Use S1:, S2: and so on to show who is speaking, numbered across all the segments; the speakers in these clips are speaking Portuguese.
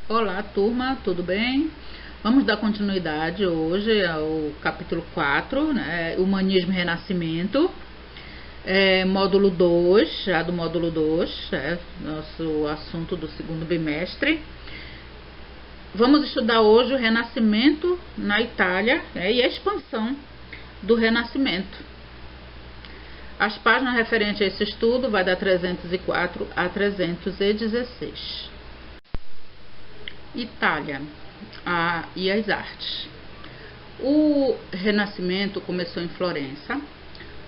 S1: Olá, turma, tudo bem? Vamos dar continuidade hoje ao capítulo 4, né? Humanismo e Renascimento, módulo 2, já do módulo 2, nosso assunto do segundo bimestre. Vamos estudar hoje o Renascimento na Itália, e a expansão do Renascimento. As páginas referentes a esse estudo vai da 304 a 316. Itália e as artes. O Renascimento começou em Florença,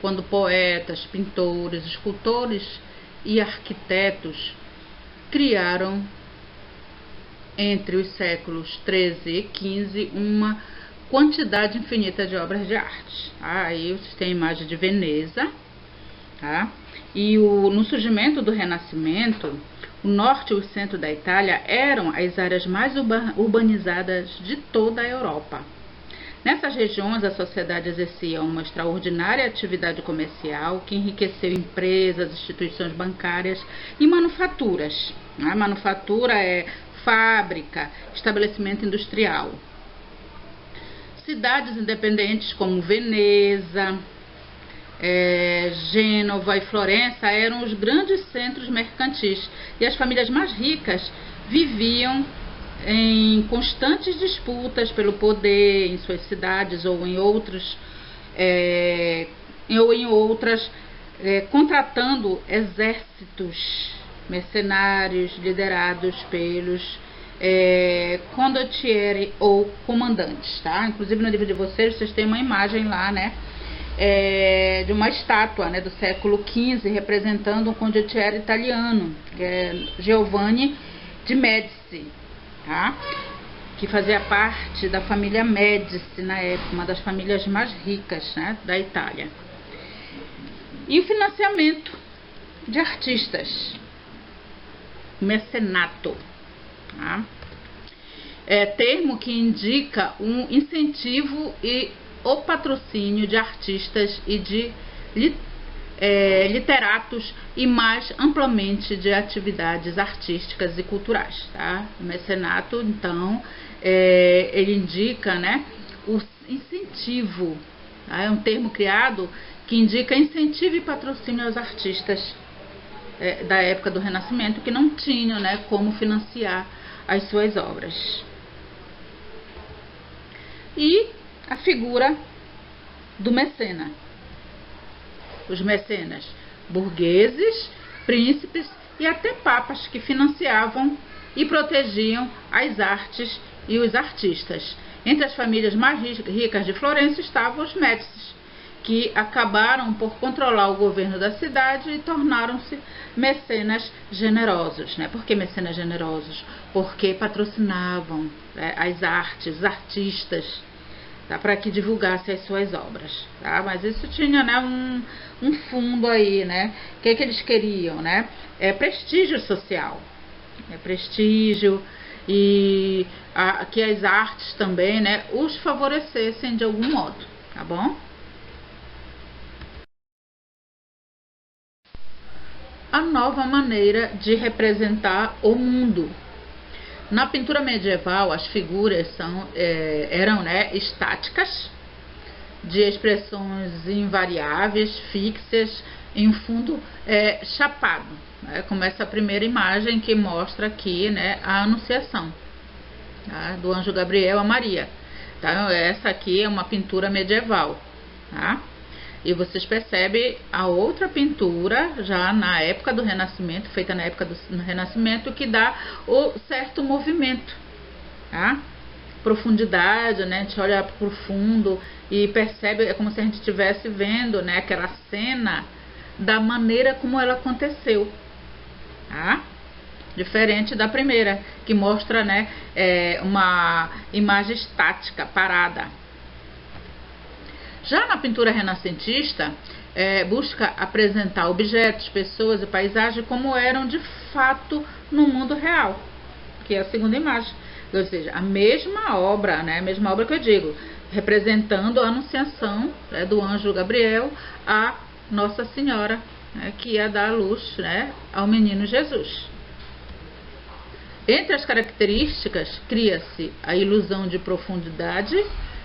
S1: quando poetas, pintores, escultores e arquitetos criaram, entre os séculos 13 e 15, uma quantidade infinita de obras de arte. Aí vocês têm a imagem de Veneza, tá? E no surgimento do Renascimento, o norte e o centro da Itália eram as áreas mais urbanizadas de toda a Europa. Nessas regiões, a sociedade exercia uma extraordinária atividade comercial que enriqueceu empresas, instituições bancárias e manufaturas. A manufatura é fábrica, estabelecimento industrial. Cidades independentes como Veneza, Gênova e Florença eram os grandes centros mercantis, e as famílias mais ricas viviam em constantes disputas pelo poder em suas cidades ou em outras, contratando exércitos mercenários liderados pelos condottieri ou comandantes, tá? Inclusive no livro de vocês têm uma imagem lá, né? De uma estátua, né, do século XV, representando um condottiere italiano, que é Giovanni de Médici, tá? Que fazia parte da família Médici na época, uma das famílias mais ricas, né, da Itália. E o financiamento de artistas, mecenato, tá? Termo que indica um incentivo e o patrocínio de artistas e de literatos, e mais amplamente de atividades artísticas e culturais, tá? O mecenato, então, ele indica, né, o incentivo, tá? É um termo criado que indica incentivo e patrocínio aos artistas da época do Renascimento, que não tinham, né, como financiar as suas obras. E a figura do mecena. Os mecenas burgueses, príncipes e até papas que financiavam e protegiam as artes e os artistas. Entre as famílias mais ricas de Florença estavam os Médicis, que acabaram por controlar o governo da cidade e tornaram-se mecenas generosos, né? Por que mecenas generosos? Porque patrocinavam, né, as artes, os artistas, tá, para que divulgasse as suas obras, tá? Mas isso tinha, né, um fundo aí, né? O que eles queriam, né? Prestígio social, prestígio, e que as artes também, né, os favorecessem de algum modo, tá bom? A nova maneira de representar o mundo. Na pintura medieval, as figuras eram, né, estáticas, de expressões invariáveis, fixas, em um fundo chapado, né, como essa primeira imagem que mostra aqui, né, a Anunciação, tá, do anjo Gabriel a Maria. Então, essa aqui é uma pintura medieval, tá? E vocês percebem a outra pintura, já na época do Renascimento, feita na época do Renascimento, que dá o certo movimento, tá? Profundidade, né? A gente olha para o fundo e percebe, é como se a gente estivesse vendo, né, aquela cena da maneira como ela aconteceu, tá? Diferente da primeira, que mostra, né, uma imagem estática, parada. Já na pintura renascentista, busca apresentar objetos, pessoas e paisagens como eram de fato no mundo real, que é a segunda imagem. Ou seja, a mesma obra, né, a mesma obra que eu digo, representando a anunciação, né, do anjo Gabriel a Nossa Senhora, né, que ia dar a luz, né, ao menino Jesus. Entre as características, cria-se a ilusão de profundidade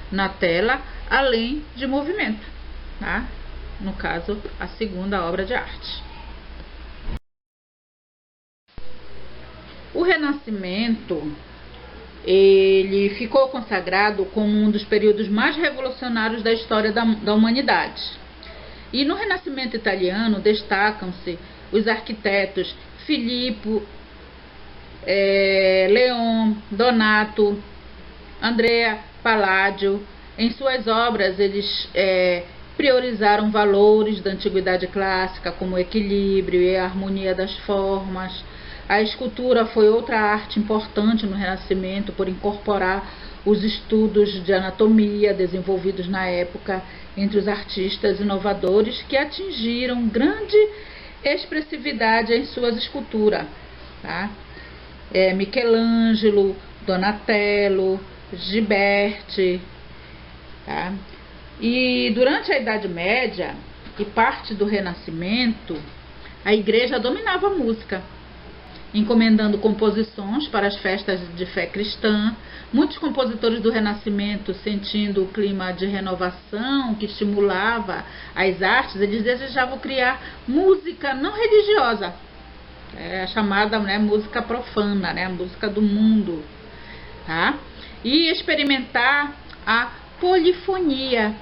S1: na tela, além de movimento, tá? No caso, a segunda obra de arte. O Renascimento, ele ficou consagrado como um dos períodos mais revolucionários da história da humanidade. E no Renascimento italiano destacam-se os arquitetos Filippo, Leon, Donato, Andrea Palladio. Em suas obras, eles priorizaram valores da antiguidade clássica, como o equilíbrio e a harmonia das formas. A escultura foi outra arte importante no Renascimento por incorporar os estudos de anatomia desenvolvidos na época entre os artistas inovadores que atingiram grande expressividade em suas esculturas, tá? Michelangelo, Donatello, Ghiberti, tá? E durante a Idade Média e parte do Renascimento, a Igreja dominava a música, encomendando composições para as festas de fé cristã. Muitos compositores do Renascimento, sentindo o clima de renovação que estimulava as artes, eles desejavam criar música não religiosa, a chamada, né, música profana, né, a música do mundo, tá? E experimentar a polifonia,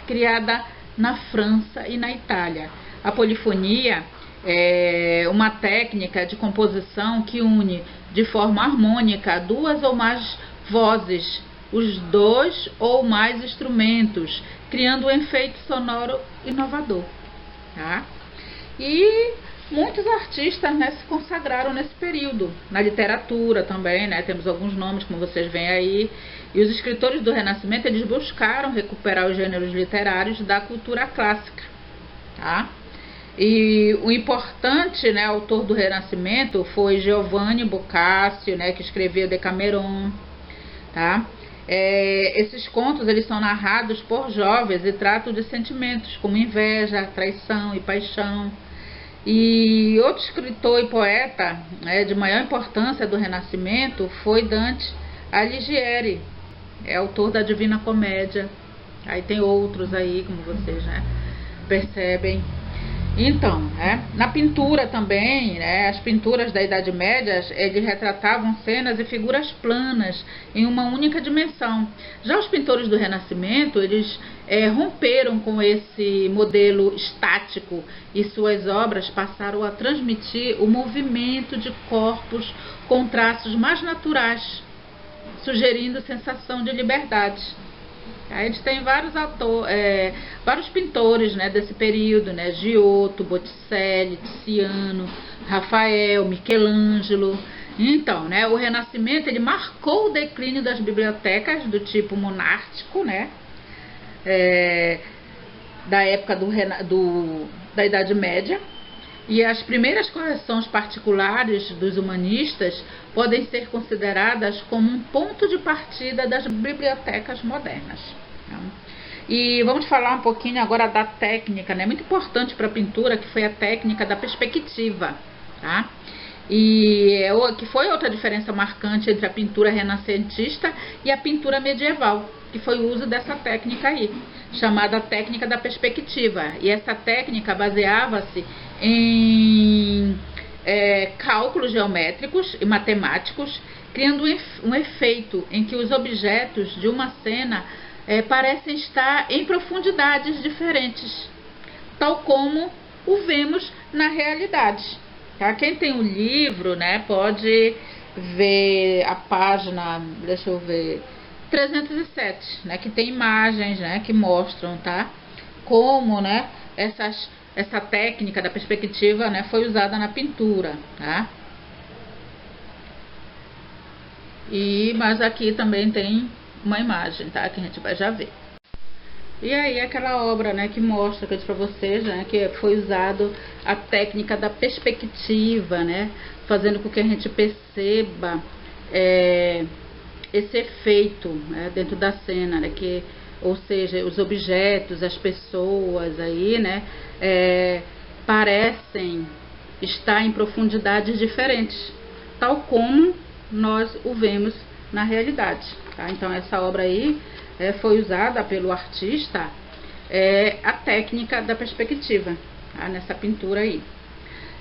S1: criada na França e na Itália. A polifonia é uma técnica de composição que une de forma harmônica duas ou mais vozes, os dois ou mais instrumentos, criando um efeito sonoro inovador, tá? E muitos artistas, né, se consagraram nesse período. Na literatura também, né, temos alguns nomes, como vocês veem aí. E os escritores do Renascimento, eles buscaram recuperar os gêneros literários da cultura clássica, tá? E o importante, né, autor do Renascimento foi Giovanni Boccaccio, né, que escreveu o Decameron, tá? Esses contos, eles são narrados por jovens e tratam de sentimentos como inveja, traição e paixão. E outro escritor e poeta, né, de maior importância do Renascimento foi Dante Alighieri, autor da Divina Comédia. Aí tem outros aí, como vocês, né, percebem. Então, na pintura também, né, as pinturas da Idade Média, eles retratavam cenas e figuras planas em uma única dimensão. Já os pintores do Renascimento, eles romperam com esse modelo estático e suas obras passaram a transmitir o movimento de corpos com traços mais naturais, sugerindo sensação de liberdade. A gente tem vários pintores, né, desse período, né, Giotto, Botticelli, Tiziano, Rafael, Michelangelo. Então, né, o Renascimento, ele marcou o declínio das bibliotecas do tipo monástico, né, da época da Idade Média. E as primeiras coleções particulares dos humanistas podem ser consideradas como um ponto de partida das bibliotecas modernas. E vamos falar um pouquinho agora da técnica, né, muito importante para a pintura, que foi a técnica da perspectiva, tá? E que foi outra diferença marcante entre a pintura renascentista e a pintura medieval, que foi o uso dessa técnica aí, chamada técnica da perspectiva. E essa técnica baseava-se em cálculos geométricos e matemáticos, criando um efeito em que os objetos de uma cena parecem estar em profundidades diferentes, tal como o vemos na realidade. Tá? Quem tem o livro, né, pode ver a página, deixa eu ver, 307, né, que tem imagens, né, que mostram, tá, como, né, essa técnica da perspectiva, né, foi usada na pintura, tá? Mas aqui também tem uma imagem, tá, que a gente vai já ver. E aí aquela obra, né, que mostra, que eu disse pra vocês, né, que foi usado a técnica da perspectiva, né, fazendo com que a gente perceba esse efeito, né, dentro da cena, né, ou seja, os objetos, as pessoas aí, né, parecem estar em profundidades diferentes, tal como nós o vemos na realidade, tá? Então essa obra aí foi usada pelo artista a técnica da perspectiva, tá? Nessa pintura aí.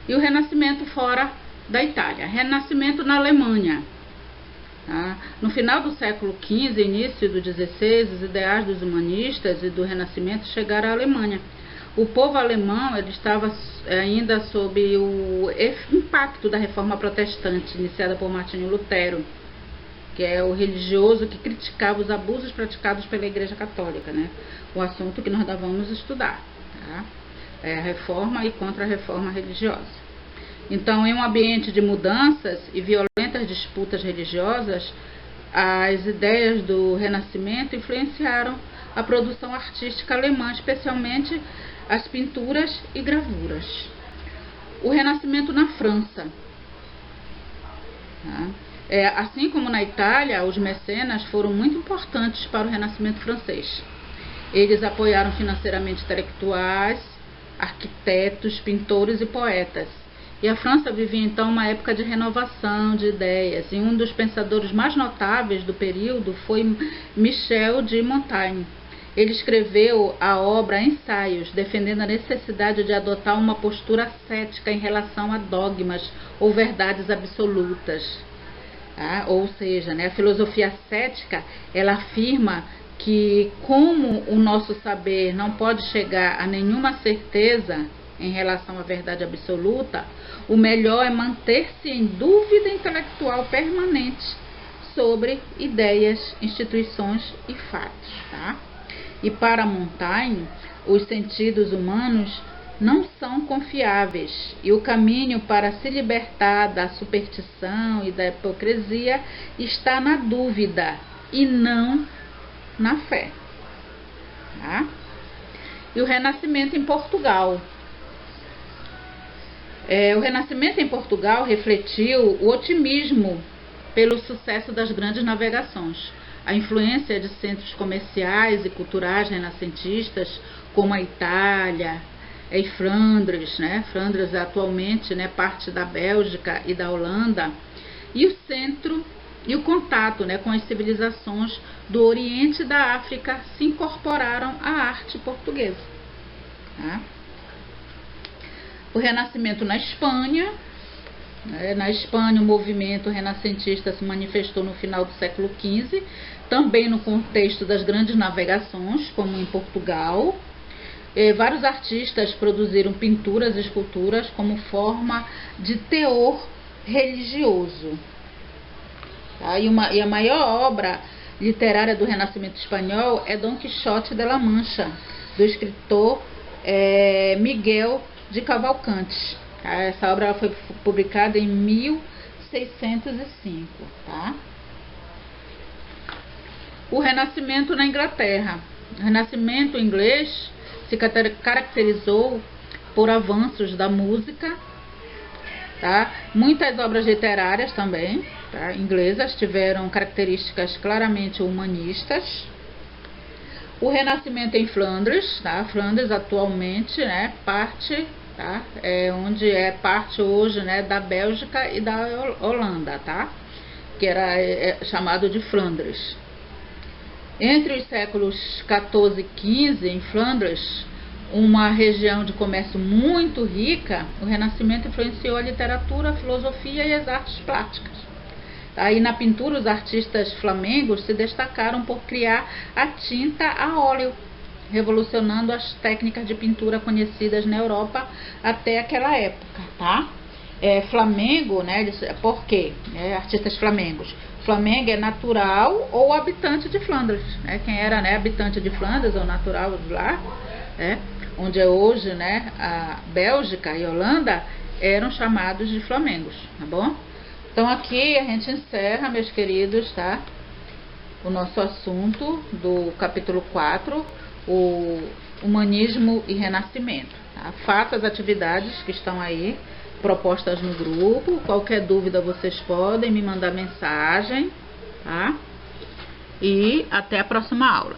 S1: E o Renascimento fora da Itália, Renascimento na Alemanha. Tá? No final do século XV, início do XVI, os ideais dos humanistas e do Renascimento chegaram à Alemanha. O povo alemão ele estava ainda sob o impacto da Reforma Protestante, iniciada por Martinho Lutero, que é o religioso que criticava os abusos praticados pela Igreja Católica, né? O assunto que nós vamos estudar, tá? É a reforma e contra-reforma religiosa. Então, em um ambiente de mudanças e violentas disputas religiosas, as ideias do Renascimento influenciaram a produção artística alemã, especialmente as pinturas e gravuras. O Renascimento na França. Tá? Assim como na Itália, os mecenas foram muito importantes para o Renascimento francês. Eles apoiaram financeiramente intelectuais, arquitetos, pintores e poetas. E a França vivia então uma época de renovação de ideias, e um dos pensadores mais notáveis do período foi Michel de Montaigne. Ele escreveu a obra Ensaios, defendendo a necessidade de adotar uma postura cética em relação a dogmas ou verdades absolutas. Ou seja, né, a filosofia cética, ela afirma que como o nosso saber não pode chegar a nenhuma certeza em relação à verdade absoluta, o melhor é manter-se em dúvida intelectual permanente sobre ideias, instituições e fatos. Tá? E para Montaigne, os sentidos humanos não são confiáveis e o caminho para se libertar da superstição e da hipocrisia está na dúvida e não na fé. Tá? E o Renascimento em Portugal. O Renascimento em Portugal refletiu o otimismo pelo sucesso das grandes navegações, a influência de centros comerciais e culturais renascentistas como a Itália e Flandres, né? Flandres é atualmente, né, parte da Bélgica e da Holanda, e o centro e o contato, né, com as civilizações do Oriente e da África se incorporaram à arte portuguesa. Tá? O Renascimento na Espanha. Na Espanha, o movimento renascentista se manifestou no final do século XV, também no contexto das grandes navegações, como em Portugal. Vários artistas produziram pinturas e esculturas como forma de teor religioso. Tá? E a maior obra literária do Renascimento espanhol é Dom Quixote de la Mancha, do escritor Miguel de Cavalcanti. Tá? Essa obra foi publicada em 1605. Tá? O Renascimento na Inglaterra. O Renascimento inglês se caracterizou por avanços da música, tá? Muitas obras literárias também, tá, inglesas tiveram características claramente humanistas. O Renascimento em Flandres, tá? Flandres atualmente, né, parte, tá? Onde é parte hoje, né, da Bélgica e da Holanda, tá? Que era chamado de Flandres. Entre os séculos XIV e XV, em Flandres, uma região de comércio muito rica, o Renascimento influenciou a literatura, a filosofia e as artes plásticas. Aí na pintura, os artistas flamengos se destacaram por criar a tinta a óleo, revolucionando as técnicas de pintura conhecidas na Europa até aquela época, tá? Flamengo, né? Por quê? Artistas flamengos. Flamengo é natural ou habitante de Flandres, né? Quem era, né, habitante de Flandres ou natural de lá, né, onde é hoje, né, a Bélgica e Holanda, eram chamados de flamengos, tá bom? Então aqui a gente encerra, meus queridos, tá? O nosso assunto do capítulo 4, o humanismo e renascimento. Tá? Faça as atividades que estão aí propostas no grupo. Qualquer dúvida vocês podem me mandar mensagem, tá? E até a próxima aula.